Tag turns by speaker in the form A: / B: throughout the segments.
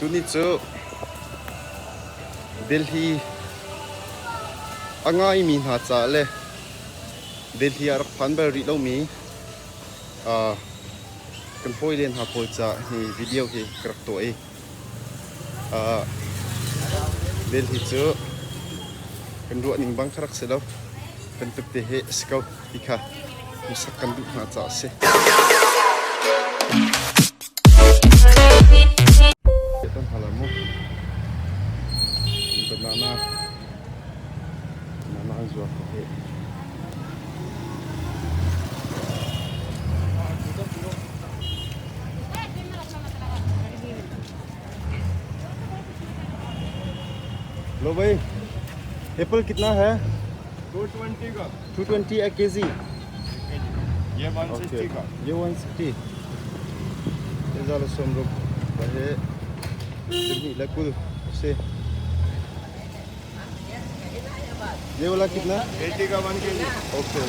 A: Tuni chu Delhi angai mi na cha le Delhi ar phan ber ri lo mi kan poi len ha poi cha hi video hi krak to e Delhi chu kan ru ning bang kharak se lo kan tuk te he skau tikha musak kan du na cha se ton halamu banana zo he लो भाई Apple कितना है
B: 220 का
A: 220 एक KG
B: ये 160 का
A: ये 160 ये ज़्यादा सम लोग बहे इतनी लगुल से ये वाला कितना
B: 80 का 1 kg
A: ओके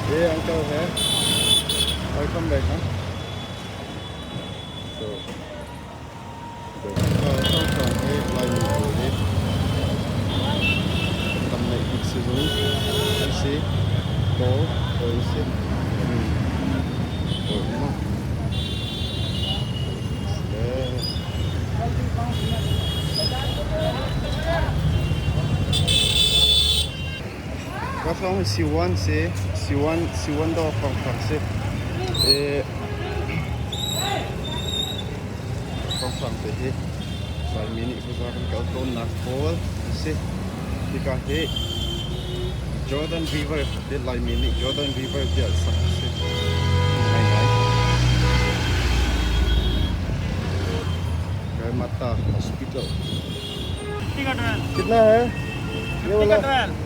A: ये अंकल है वेलकम बैक हाँ so siwan do from se from te he sai mini bazar kan kal ton na pol se tika he Jordan River de lai mini Jordan River de sa se nai Gaya Mata Hospital कितना है ये वाला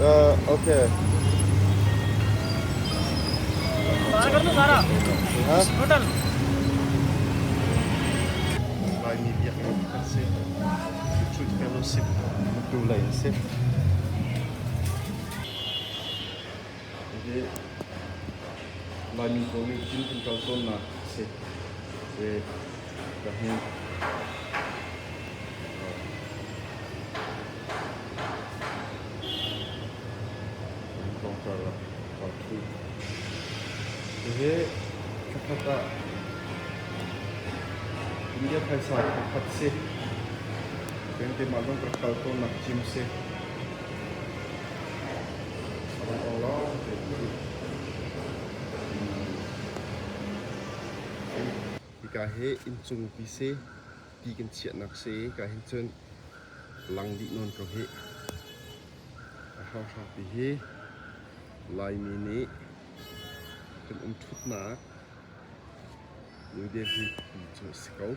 A: okay हाँ
C: total
A: line media से truth fellowship to line से ये line को भी जिन का तो ना से ये कहीं ये कथा इंडिया पैसा खत से पेंटे मालूम प्रकार तो नक्चिम से काहे इंचुंग पिसे तीगन चिया नक्से काहे चुन लंगदी नोन को हे हा पिहे लाई mini kan thut na New Delhi to Sikau